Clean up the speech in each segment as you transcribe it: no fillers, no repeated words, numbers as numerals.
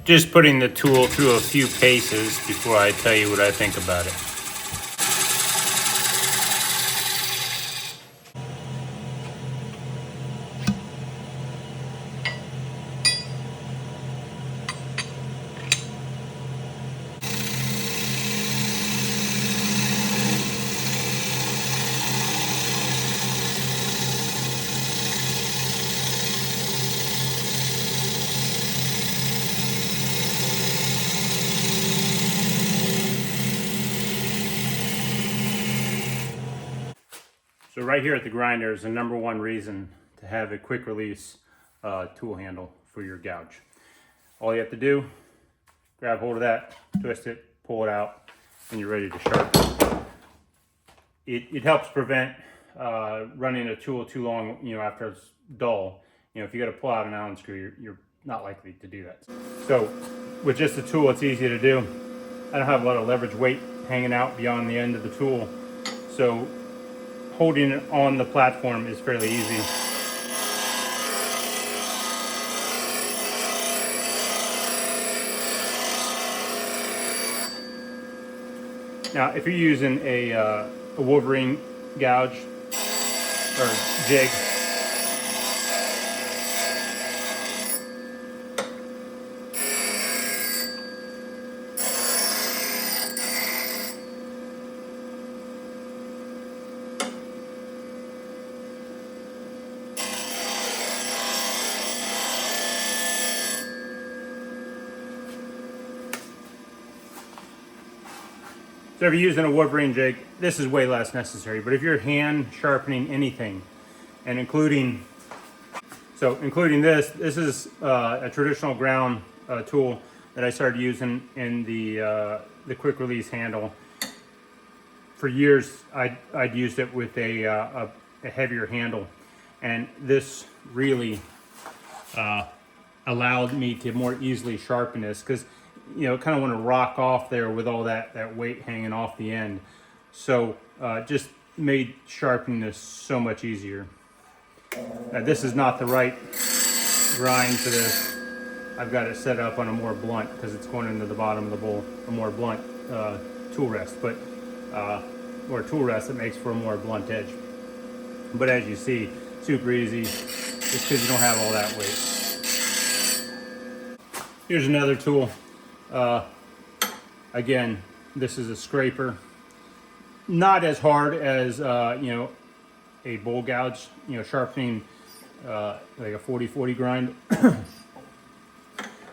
Just putting the tool through a few paces before I tell you what I think about it. So right here at the grinder is the number one reason to have a quick release tool handle for your gouge. All you have to do, grab hold of that, twist it, pull it out, and you're ready to sharpen. It helps prevent running a tool too long, after it's dull. If you got to pull out an Allen screw, you're not likely to do that. So with just the tool, it's easy to do. I don't have a lot of leverage weight hanging out beyond the end of the tool, so holding it on the platform is fairly easy. Now, if you're using a Wolverine gouge or jig, so if you're using a Wolverine jig, this is way less necessary. But if you're hand sharpening anything, and including this is a traditional ground tool that I started using in the quick release handle. For years, I'd used it with a heavier handle, and this really allowed me to more easily sharpen this, because kind of want to rock off there with all that weight hanging off the end. So just made sharpening this so much easier. This is not the right grind for this. I've got it set up on a more blunt, because it's going into the bottom of the bowl, a more blunt tool rest, but or tool rest that makes for a more blunt edge. But as you see, super easy, just because you don't have all that weight. Here's another tool. Again, this is a scraper. Not as hard as a bowl gouge, sharpening like a 40-40 grind.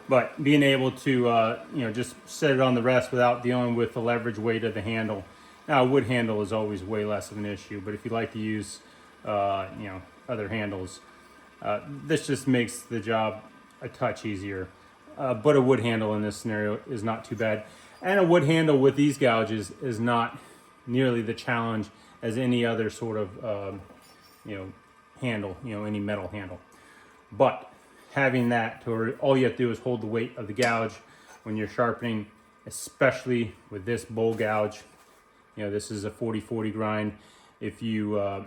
But being able to just set it on the rest without dealing with the leverage weight of the handle. Now, a wood handle is always way less of an issue, but if you like to use other handles, this just makes the job a touch easier. But a wood handle in this scenario is not too bad. And a wood handle with these gouges is not nearly the challenge as any other sort of, handle, any metal handle. But having that, all you have to do is hold the weight of the gouge when you're sharpening, especially with this bowl gouge. This is a 40-40 grind. If you,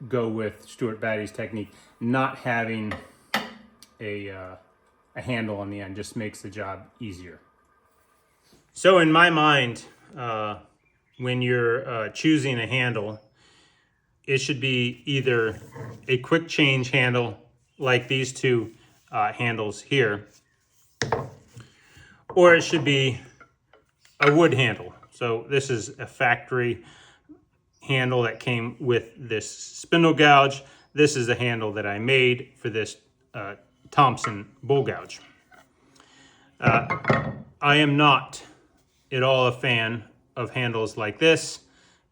go with Stuart Batty's technique, not having a handle on the end just makes the job easier. So in my mind, when you're choosing a handle, it should be either a quick change handle like these two handles here, or it should be a wood handle. So this is a factory handle that came with this spindle gouge. This is a handle that I made for this Thompson bowl gouge. I am not at all a fan of handles like this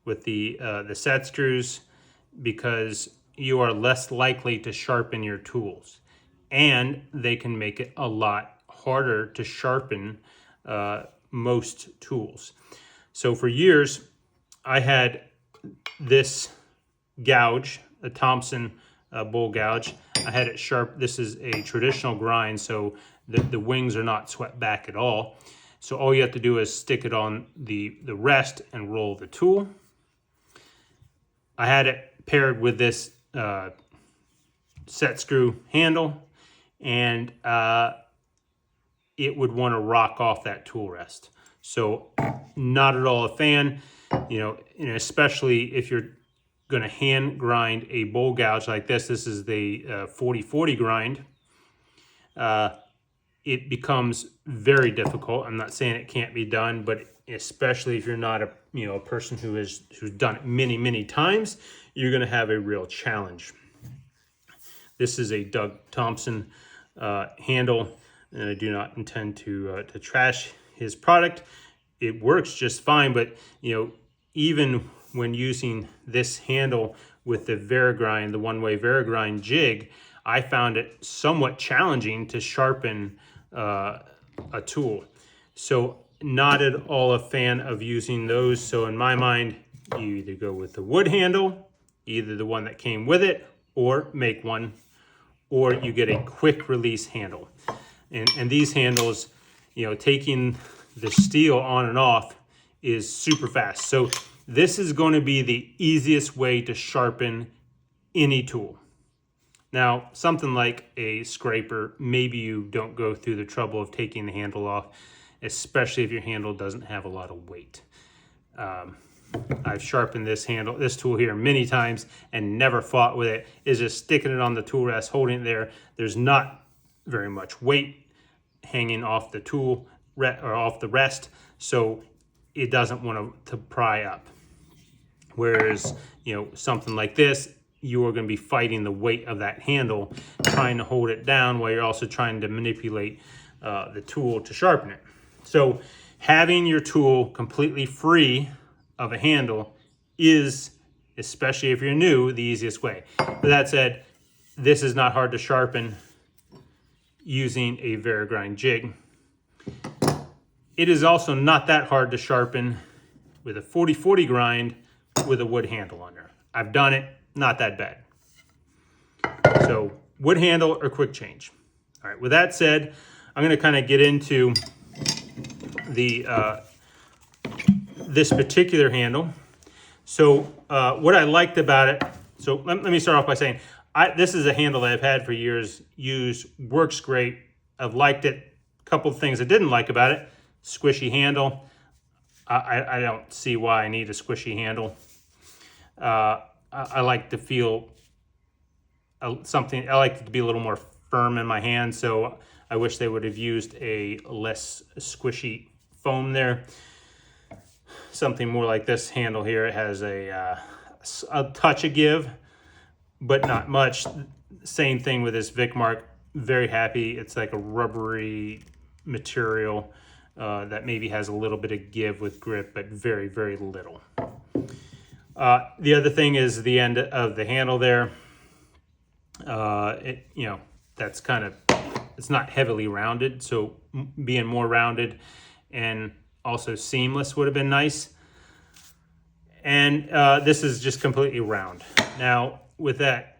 with the set screws, because you are less likely to sharpen your tools, and they can make it a lot harder to sharpen most tools. So for years, I had this gouge, a Thompson bowl gouge. I had it sharp. This is a traditional grind, so the wings are not swept back at all. So all you have to do is stick it on the rest and roll the tool. I had it paired with this set screw handle, and it would want to rock off that tool rest. So not at all a fan, you know, and especially if you're going to hand grind a bowl gouge like this. This is the 40-40 grind. It becomes very difficult. I'm not saying it can't be done, but especially if you're not a a person who's done it many times, you're going to have a real challenge. This is a Doug Thompson handle, and I do not intend to trash his product. It works just fine, but even when using this handle with the Verigrind, the one-way Verigrind jig, I found it somewhat challenging to sharpen a tool. So not at all a fan of using those. So in my mind, you either go with the wood handle, either the one that came with it, or make one, or you get a quick release handle. And these handles, taking the steel on and off is super fast. So this is going to be the easiest way to sharpen any tool. Now, something like a scraper, maybe you don't go through the trouble of taking the handle off, especially if your handle doesn't have a lot of weight. I've sharpened this tool here many times and never fought with it. It's just sticking it on the tool rest, holding it there. There's not very much weight hanging off the tool or off the rest, so it doesn't want to pry up. Whereas, something like this, you are going to be fighting the weight of that handle, trying to hold it down while you're also trying to manipulate the tool to sharpen it. So having your tool completely free of a handle is, especially if you're new, the easiest way. But that said, this is not hard to sharpen using a Verigrind jig. It is also not that hard to sharpen with a 40-40 grind with a wood handle on there. I've done it, not that bad. So wood handle or quick change. All right, with that said, I'm going to kind of get into the this particular handle. So what I liked about it, so let me start off by saying, this is a handle that I've had for years, used, works great. I've liked it. A couple of things I didn't like about it: squishy handle. I don't see why I need a squishy handle. I like to feel I like it to be a little more firm in my hand, so I wish they would have used a less squishy foam there. Something more like this handle here. It has a touch of give, but not much. Same thing with this Vicmarc. Very happy. It's like a rubbery material that maybe has a little bit of give with grip, but very little. The other thing is the end of the handle there. That's kind of, it's not heavily rounded, so being more rounded and also seamless would have been nice. And this is just completely round. Now, with that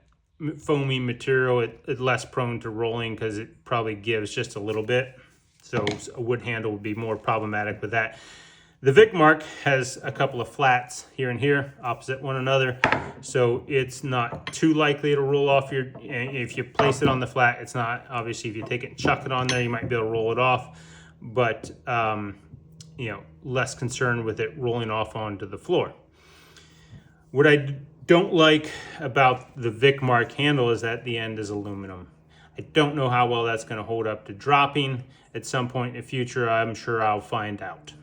foamy material, it's less prone to rolling because it probably gives just a little bit. So a wood handle would be more problematic with that. The Vicmarc has a couple of flats here and here, opposite one another, so it's not too likely to roll off if you place it on the flat. It's not, obviously, if you take it and chuck it on there, you might be able to roll it off, but less concerned with it rolling off onto the floor. What I don't like about the Vicmarc handle is that the end is aluminum. I don't know how well that's going to hold up to dropping. At some point in the future, I'm sure I'll find out.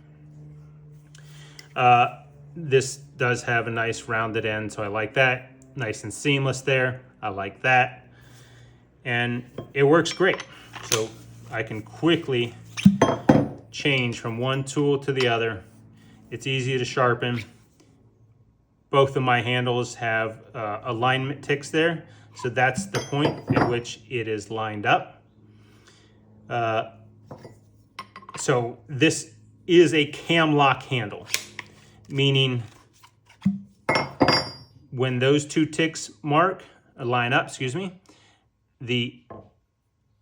This does have a nice rounded end, so I like that. Nice and seamless there. I like that. And it works great. So I can quickly change from one tool to the other. It's easy to sharpen. Both of my handles have alignment ticks there. So that's the point at which it is lined up. So this is a cam lock handle, meaning when those two ticks line up,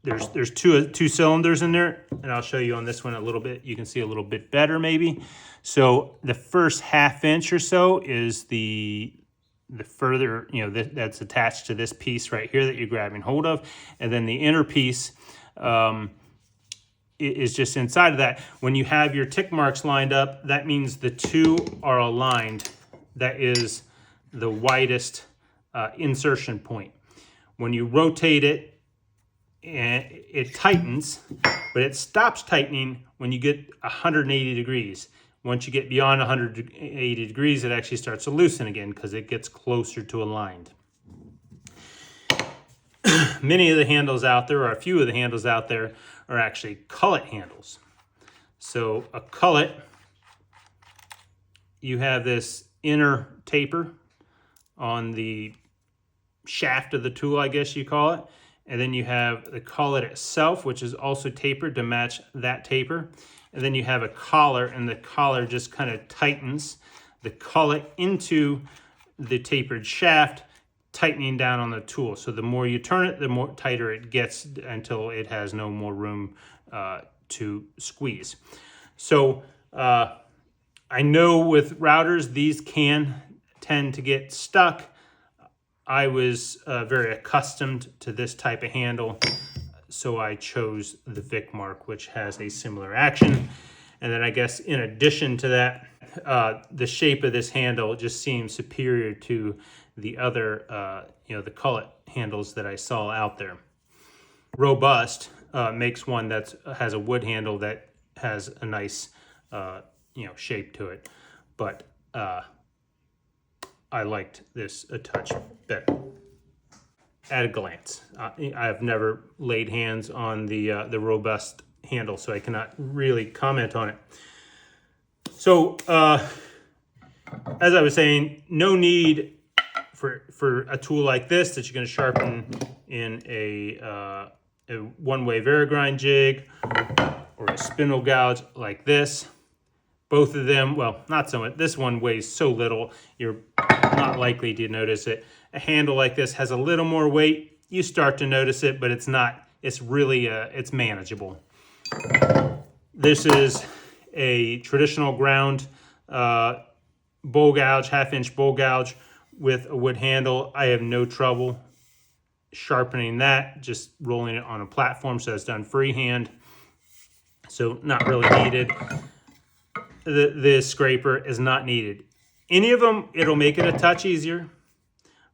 there's two cylinders in there, and I'll show you on this one a little bit. You can see a little bit better maybe. So the first ½ inch or so is the further, that's attached to this piece right here that you're grabbing hold of, and then the inner piece is just inside of that. When you have your tick marks lined up, that means the two are aligned. That is the widest insertion point. When you rotate it, and it tightens, but it stops tightening when you get 180 degrees. Once you get beyond 180 degrees, it actually starts to loosen again because it gets closer to aligned. Many of the handles out there, or a few of the handles out there, are actually cullet handles. So a cullet, you have this inner taper on the shaft of the tool, I guess you call it. And then you have the cullet itself, which is also tapered to match that taper. And then you have a collar, and the collar just kind of tightens the cullet into the tapered shaft, tightening down on the tool. So the more you turn it, the more tighter it gets until it has no more room to squeeze. So I know with routers, these can tend to get stuck. I was very accustomed to this type of handle, so I chose the Vicmarc, which has a similar action. And then I guess in addition to that, the shape of this handle just seems superior to the other, the cullet handles that I saw out there. Robust makes one that has a wood handle that has a nice, shape to it. But I liked this a touch better at a glance. I've never laid hands on the robust handle, so I cannot really comment on it. So as I was saying, no need for a tool like this that you're going to sharpen in a one-way Varigrind jig or a spindle gouge like this. Both of them, well, not so much. This one weighs so little, you're not likely to notice it. A handle like this has a little more weight. You start to notice it, but it's not. It's really, it's manageable. This is a traditional ground bowl gouge, half-inch bowl gouge with a wood handle. I have no trouble sharpening that, just rolling it on a platform, so it's done freehand. So not really needed. The scraper is not needed. Any of them, it'll make it a touch easier,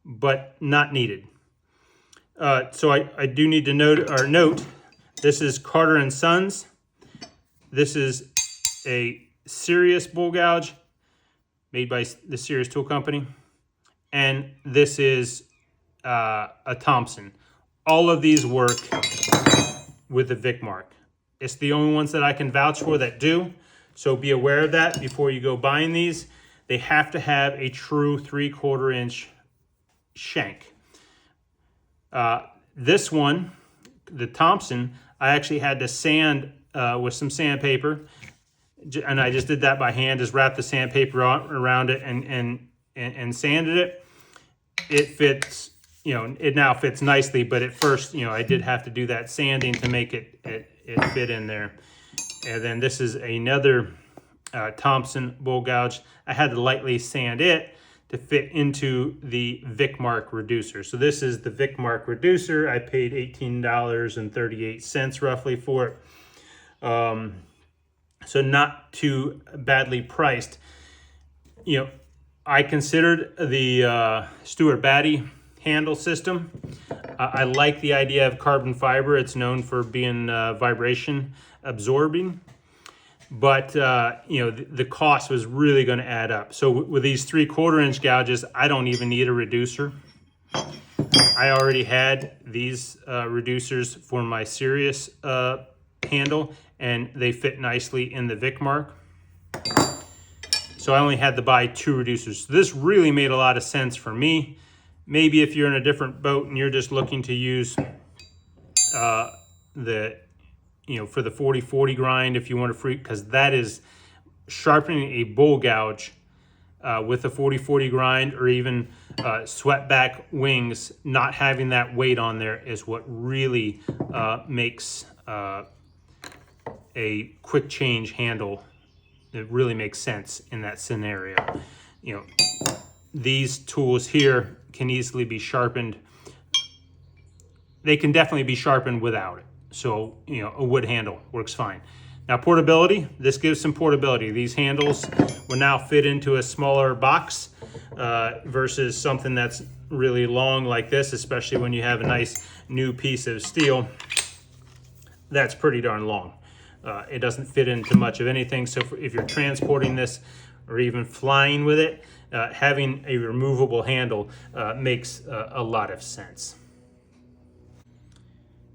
but not needed. So I do need to note, this is Carter & Sons. This is a Sirius bowl gouge made by the Sirius Tool Company. And this is a Thompson. All of these work with the Vicmarc. It's the only ones that I can vouch for that do. So be aware of that before you go buying these. They have to have a true 3/4 inch shank. This one, the Thompson, I actually had to sand with some sandpaper, and I just did that by hand. Just wrapped the sandpaper around it and sanded it. It fits, it now fits nicely, but at first, I did have to do that sanding to make it fit in there. And then this is another Thompson bowl gouge. I had to lightly sand it to fit into the Vicmarc reducer. So this is the Vicmarc reducer. I paid $18.38 roughly for it. So not too badly priced. I considered the Stuart Batty handle system. I like the idea of carbon fiber. It's known for being vibration absorbing, but the cost was really going to add up. So with these 3/4 inch gouges, I don't even need a reducer. I already had these reducers for my Sirius handle, and they fit nicely in the Vicmarc. So I only had to buy 2 reducers. So this really made a lot of sense for me. Maybe if you're in a different boat and you're just looking to use for the 40/40 grind, if you want to because that is sharpening a bowl gouge with a 40/40 grind, or even swept back wings, not having that weight on there is what really makes a quick change handle. It really makes sense in that scenario. These tools here can easily be sharpened. They can definitely be sharpened without it. So, you know, a wood handle works fine. Now portability, this gives some portability. These handles will now fit into a smaller box versus something that's really long like this, especially when you have a nice new piece of steel that's pretty darn long. It doesn't fit into much of anything. So if you're transporting this or even flying with it, having a removable handle makes a lot of sense.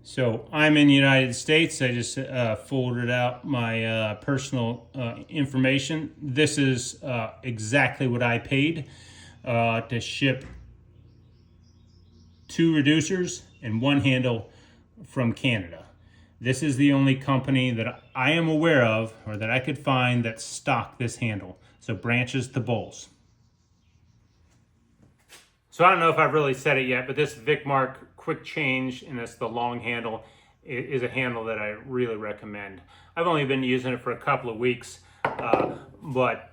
So I'm in the United States. I just folded out my personal information. This is exactly what I paid to ship 2 reducers and 1 handle from Canada. This is the only company that I am aware of or that I could find that stocked this handle. So branches to bowls. So I don't know if I've really said it yet, but this Vicmarc quick change, and it's the long handle, is a handle that I really recommend. I've only been using it for a couple of weeks, but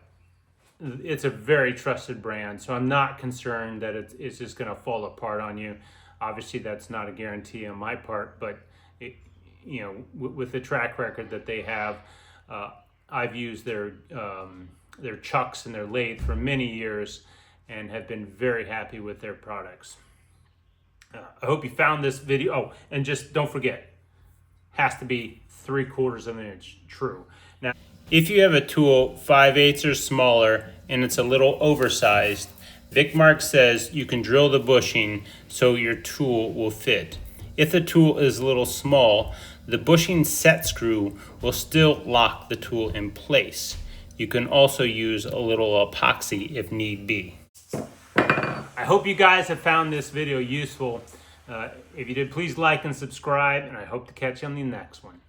it's a very trusted brand, so I'm not concerned that it's just going to fall apart on you. Obviously, that's not a guarantee on my part, but you know, with the track record that they have, I've used their chucks and their lathe for many years and have been very happy with their products. I hope you found this video. Oh, and just don't forget, has to be 3/4 of an inch true. Now, if you have a tool 5/8 or smaller and it's a little oversized, Vicmarc says you can drill the bushing so your tool will fit. If the tool is a little small, the bushing set screw will still lock the tool in place. You can also use a little epoxy if need be. I hope you guys have found this video useful. If you did, please like and subscribe, and I hope to catch you on the next one.